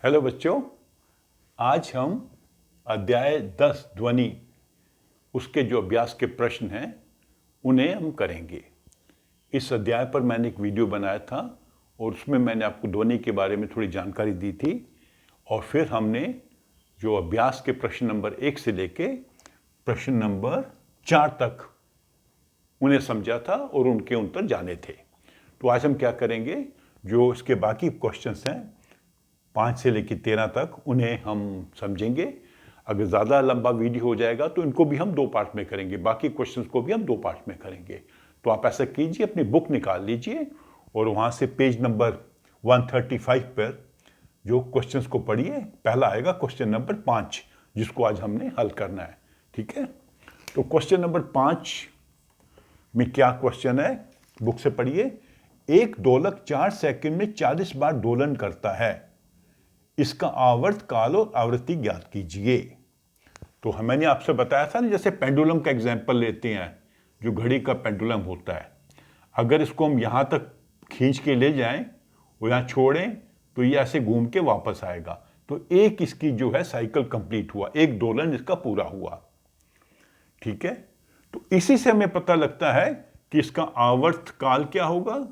Hello बच्चों, आज हम अध्याय 10 ध्वनि उसके जो अभ्यास के प्रश्न हैं उन्हें हम करेंगे। इस अध्याय पर मैंने एक वीडियो बनाया था और उसमें मैंने आपको ध्वनि के बारे में थोड़ी जानकारी दी थी और फिर हमने जो अभ्यास के प्रश्न नंबर 1 से लेके प्रश्न नंबर 4 तक उन्हें समझा था और उनके उत्तर जाने थे। तो आज हम क्या करेंगे, जो इसके बाकी क्वेश्चंस हैं 5 से लेकर 13 तक उन्हें हम समझेंगे। अगर ज़्यादा लंबा वीडियो हो जाएगा तो इनको भी हम 2 पार्ट में करेंगे, बाकी क्वेश्चंस को भी हम 2 पार्ट में करेंगे। तो आप ऐसा कीजिए, अपनी बुक निकाल लीजिए और वहाँ से पेज नंबर 135 पर जो क्वेश्चंस को पढ़िए। पहला आएगा क्वेश्चन नंबर 5, जिसको आज हमने हल करना है। ठीक है, तो क्वेश्चन नंबर 5 में क्या क्वेश्चन है, बुक से पढ़िए। एक दोलक 4 सेकंड में 40 बार दोलन करता है, इसका आवर्त काल और आवृत्ति ज्ञात कीजिए। तो मैंने आपसे बताया था ना, जैसे पेंडुलम का एग्जांपल लेते हैं, जो घड़ी का पेंडुलम होता है, अगर इसको हम यहाँ तक खींच के ले जाएं और यहाँ छोड़ें तो ये ऐसे घूम के वापस आएगा। तो एक इसकी जो है साइकिल कंप्लीट हुआ, एक दोलन इसका पूरा हुआ। ठीक है, तो इसी से हमें पता लगता है कि इसका आवर्त काल क्या होगा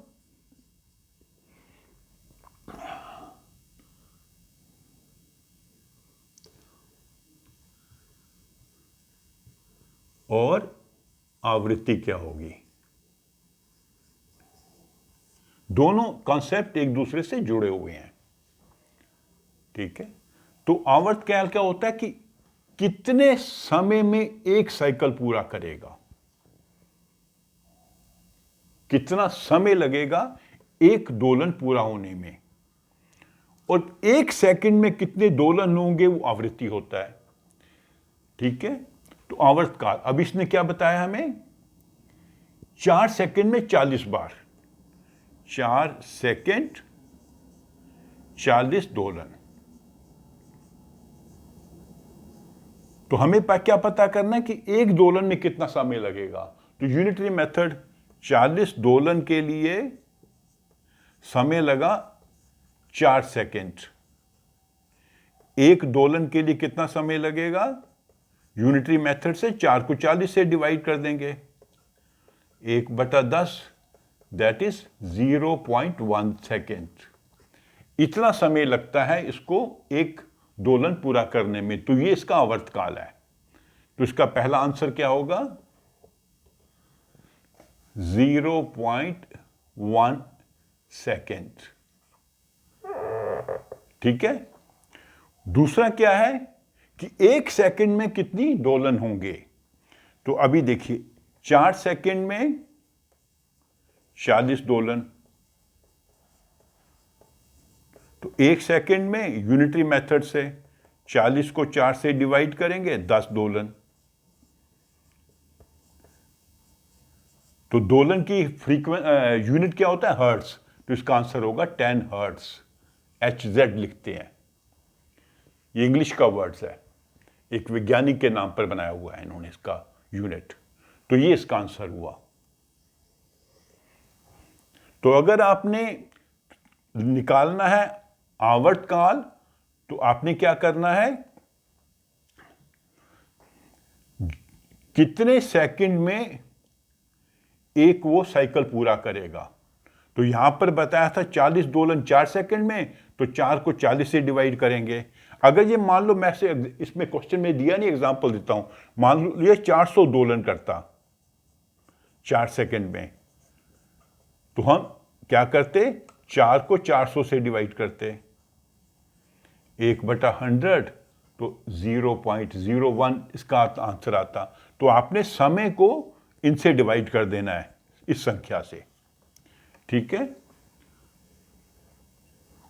और आवृत्ति क्या होगी। दोनों कॉन्सेप्ट एक दूसरे से जुड़े हुए हैं। ठीक है, तो आवर्त काल क्या होता है कि कितने समय में एक साइकिल पूरा करेगा, कितना समय लगेगा एक दोलन पूरा होने में, और 1 सेकंड में कितने दोलन होंगे वो आवृत्ति होता है। ठीक है, तो आवर्त काल, अब इसने क्या बताया हमें, 4 सेकंड में 40 बार, 4 सेकंड 40 दोलन। तो हमें क्या पता करना है कि एक दोलन में कितना समय लगेगा। तो यूनिटरी मेथड 40 दोलन के लिए समय लगा 4 सेकंड। एक दोलन के लिए कितना समय लगेगा, यूनिटरी मेथड से 4 को 40 से डिवाइड कर देंगे, 1/10, दैट इज 0.1 सेकेंड। इतना समय लगता है इसको एक दोलन पूरा करने में। तो ये इसका आवर्त काल है। तो इसका पहला आंसर क्या होगा, 0.1 सेकेंड। ठीक है, दूसरा क्या है कि 1 सेकंड में कितनी दोलन होंगे। तो अभी देखिए, 4 सेकंड में 40 दोलन, तो 1 सेकंड में यूनिटरी मेथड से 40 को 4 से डिवाइड करेंगे, 10 दोलन। तो दोलन की यूनिट क्या होता है, हर्ट्ज। तो इसका आंसर होगा 10 हर्ट्ज। HZ लिखते हैं, ये इंग्लिश का वर्ड्स है, एक वैज्ञानिक के नाम पर बनाया हुआ है इन्होंने इसका यूनिट। तो ये इसका आंसर हुआ। तो अगर आपने निकालना है आवर्त काल, तो आपने क्या करना है, कितने सेकंड में एक वो साइकिल पूरा करेगा। तो यहां पर बताया था 40 दोलन 4 सेकंड में, तो 4 को 40 से डिवाइड करेंगे। अगर ये मान लो, मैं से इसमें क्वेश्चन में दिया नहीं, एग्जांपल देता हूं, मान लो ये 400 दोलन करता 4 सेकंड में, तो हम क्या करते, 4 को 400 से डिवाइड करते, 1/100, तो 0.01 इसका आंसर आता। तो आपने समय को इनसे डिवाइड कर देना है, इस संख्या से। ठीक है,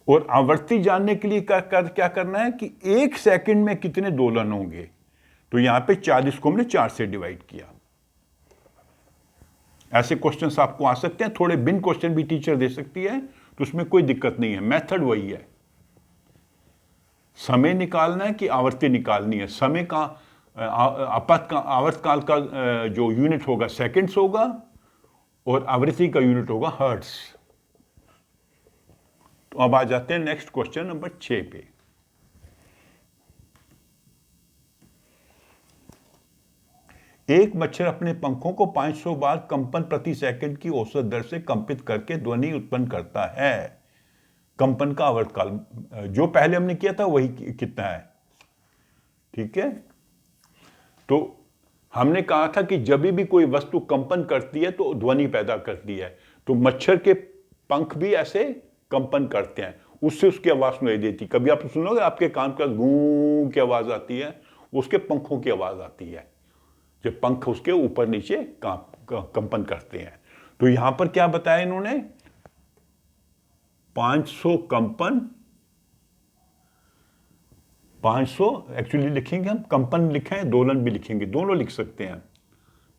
और आवृत्ति जानने के लिए क्या करना है कि 1 सेकंड में कितने दोलन होंगे। तो यहां पे 40 को हमने 4 से डिवाइड किया। ऐसे क्वेश्चंस आपको आ सकते हैं, थोड़े बिन क्वेश्चन भी टीचर दे सकती है, तो उसमें कोई दिक्कत नहीं है, मेथड वही है। समय निकालना है कि आवृत्ति निकालनी है। समय का आवर्त काल का जो यूनिट होगा सेकंड्स होगा और आवृत्ति का यूनिट होगा हर्ट्ज। तो अब आ जाते हैं नेक्स्ट क्वेश्चन नंबर 6 पे। एक मच्छर अपने पंखों को 500 बार कंपन प्रति सेकंड की औसत दर से कंपित करके ध्वनि उत्पन्न करता है। कंपन का आवर्तकाल जो पहले हमने किया था वही कितना है, ठीक है। तो हमने कहा था कि जब भी कोई वस्तु कंपन करती है तो ध्वनि पैदा करती है, तो मच्छर के पंख भी ऐसे कंपन करते हैं, उससे उसकी आवाज सुनाई देती। कभी आप सुनोगे आपके कान के पास गूं की आवाज आती है, उसके पंखों की आवाज आती है, जब पंख उसके ऊपर नीचे कंपन करते हैं। तो यहां पर क्या बताया इन्होंने, 500 कंपन, 500 एक्चुअली लिखेंगे हम, कंपन लिखे हैं, दोलन भी लिखेंगे, दोनों लिख सकते हैं,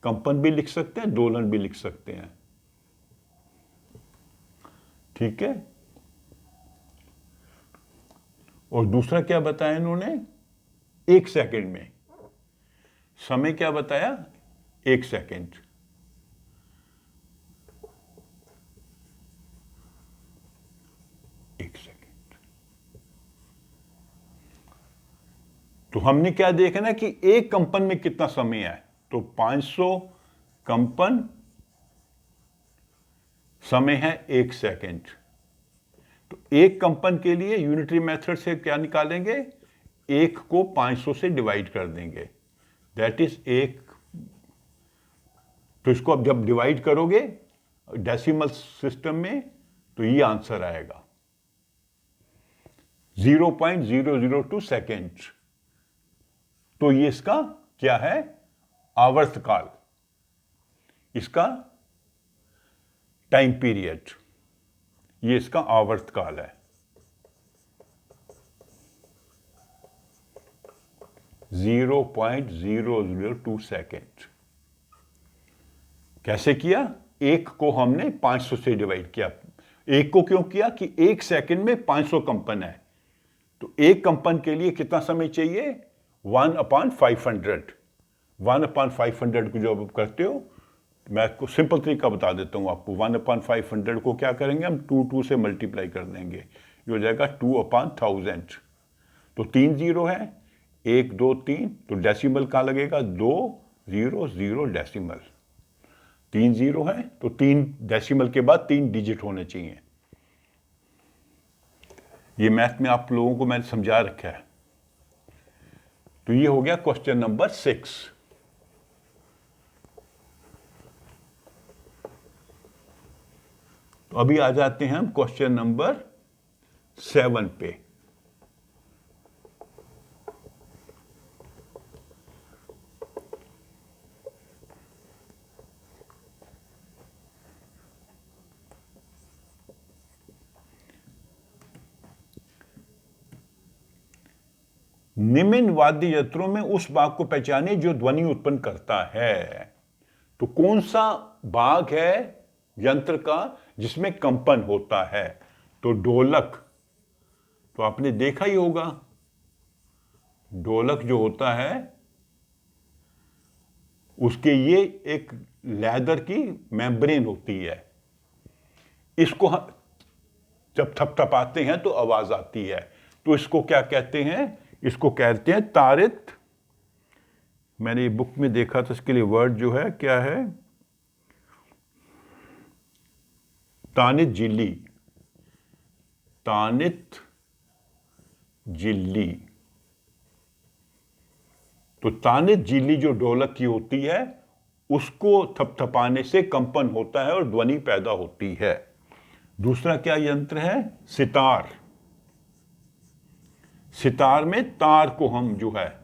कंपन भी लिख सकते हैं, दोलन भी लिख सकते हैं, ठीक है। और दूसरा क्या बताया इन्होंने, 1 सेकंड में, समय क्या बताया, 1 सेकंड। तो हमने क्या देखा ना कि एक कंपन में कितना समय है, तो 500 कंपन समय है 1 सेकंड। तो एक कंपन के लिए यूनिटरी मेथड से क्या निकालेंगे, 1 को 500 से डिवाइड कर देंगे, दैट इज 1। तो इसको अब जब डिवाइड करोगे डेसिमल सिस्टम में तो ये आंसर आएगा 0.002 सेकेंड। तो ये इसका क्या है, आवर्तकाल, इसका टाइम पीरियड, ये इसका आवर्तकाल है, 0.002 सेकेंड। कैसे किया, 1 को हमने 500 से डिवाइड किया। 1 को क्यों किया कि 1 सेकंड में 500 कंपन है, तो एक कंपन के लिए कितना समय चाहिए, 1/500। 1/500 को जब आप करते हो, मैं आपको सिंपल तरीका बता देता हूं आपको, 1/500 को क्या करेंगे हम, 2 से मल्टीप्लाई कर देंगे, ये हो जाएगा 2/1000। तो 3 जीरो है, 1 2 3, तो डेसिमल कहाँ लगेगा, 200 डेसिमल, 3 जीरो है तो 3 डेसिमल के बाद 3 डिजिट होने चाहिए। ये मैथ में आप लोगों को मैंने समझा रखा है। तो ये हो गया क्वेश्चन नंबर 6। तो अभी आ जाते हैं हम क्वेश्चन नंबर 7 पे। निम्न वाद्य यंत्रों में उस भाग को पहचाने जो ध्वनि उत्पन्न करता है। तो कौन सा भाग है यंत्र का जिसमें कंपन होता है, तो ढोलक। तो आपने देखा ही होगा, ढोलक जो होता है उसके ये एक लेदर की मेम्ब्रेन होती है, इसको जब थपथपाते हैं तो आवाज आती है, तो इसको क्या कहते हैं, इसको कहते हैं तारित। मैंने बुक में देखा था, इसके लिए वर्ड जो है क्या है, तानित झिल्ली, तानित झिल्ली। तो तानित झिल्ली जो ढोलक की होती है उसको थपथपाने से कंपन होता है और ध्वनि पैदा होती है। दूसरा क्या यंत्र है, सितार। सितार में तार को हम जो है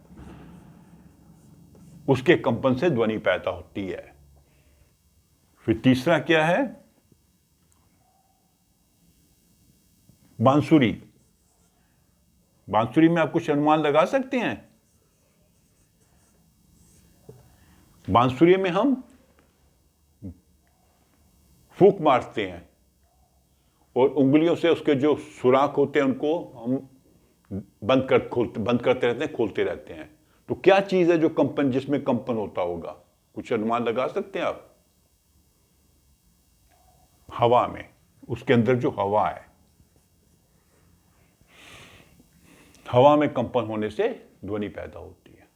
उसके कंपन से ध्वनि पैदा होती है। फिर तीसरा क्या है, बांसुरी। बांसुरी में आप कुछ अनुमान लगा सकते हैं, बांसुरी में हम फूंक मारते हैं और उंगलियों से उसके जो सुराख होते हैं उनको हम बंद करते रहते हैं, खोलते रहते हैं। तो क्या चीज है जो कंपन, जिसमें कंपन होता होगा, कुछ अनुमान लगा सकते हैं आप। हवा में, उसके अंदर जो हवा है, हवा में कंपन होने से ध्वनि पैदा होती है।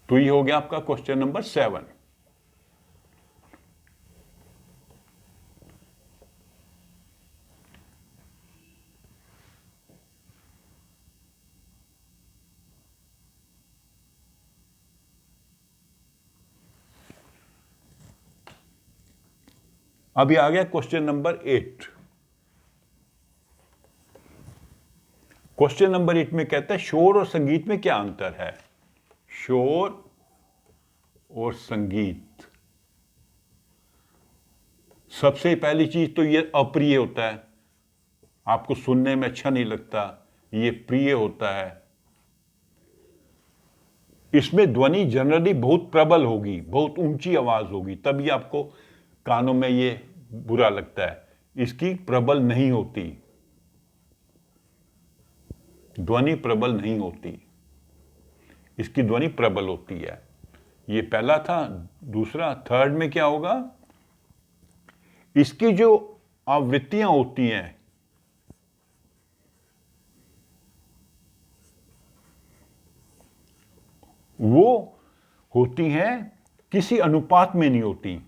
तो ये हो गया आपका क्वेश्चन नंबर 7। अभी आ गया क्वेश्चन नंबर 8। क्वेश्चन नंबर 8 में कहता है शोर और संगीत में क्या अंतर है। शोर और संगीत, सबसे पहली चीज तो ये अप्रिय होता है, आपको सुनने में अच्छा नहीं लगता, ये प्रिय होता है। इसमें ध्वनि जनरली बहुत प्रबल होगी, बहुत ऊंची आवाज होगी, तभी आपको कानों में ये बुरा लगता है। इसकी प्रबल नहीं होती, ध्वनि प्रबल नहीं होती, इसकी ध्वनि प्रबल होती है। ये पहला था। दूसरा, थर्ड में क्या होगा, इसकी जो आवृत्तियां होती हैं वो होती हैं किसी अनुपात में नहीं होती।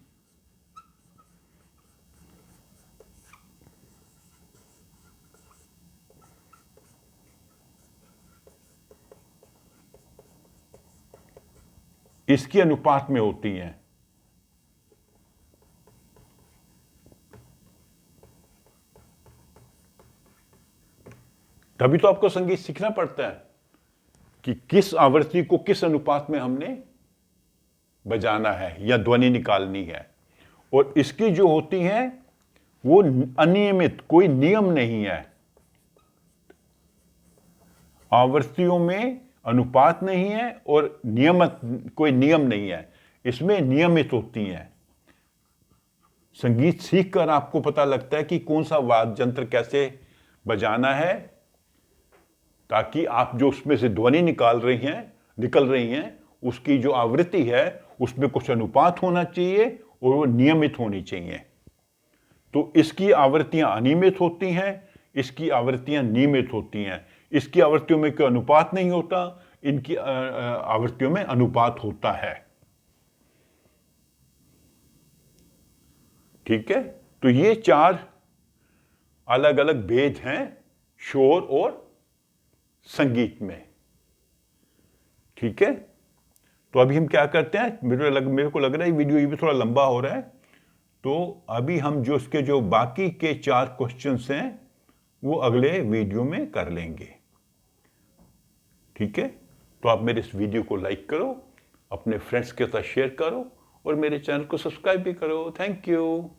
इसकी अनुपात में होती हैं। तभी तो आपको संगीत सीखना पड़ता है कि किस आवृत्ति को किस अनुपात में हमने बजाना है या ध्वनि निकालनी है। और इसकी जो होती हैं वो अनियमित, कोई नियम नहीं है। आवृत्तियों में अनुपात नहीं है और नियमित, कोई नियम नहीं है, इसमें नियमित होती हैं। संगीत सीखकर आपको पता लगता है कि कौन सा वाद्य यंत्र कैसे बजाना है, ताकि आप जो उसमें से ध्वनि निकल रही हैं उसकी जो आवृत्ति है उसमें कुछ अनुपात होना चाहिए और वो नियमित होनी चाहिए। तो इसकी आवृत्तियां अनियमित होती हैं, इसकी आवृत्तियां नियमित होती हैं। इसकी आवृत्तियों में कोई अनुपात नहीं होता, इनकी आवृत्तियों में अनुपात होता है। ठीक है, तो ये 4 अलग अलग भेद हैं शोर और संगीत में। ठीक है, तो अभी हम क्या करते हैं, मेरे को लग रहा है वीडियो ये भी थोड़ा लंबा हो रहा है, तो अभी हम जो इसके जो बाकी के 4 क्वेश्चंस हैं वो अगले वीडियो में कर लेंगे। ठीक है, तो आप मेरे इस वीडियो को लाइक करो, अपने फ्रेंड्स के साथ शेयर करो और मेरे चैनल को सब्सक्राइब भी करो। Thank you.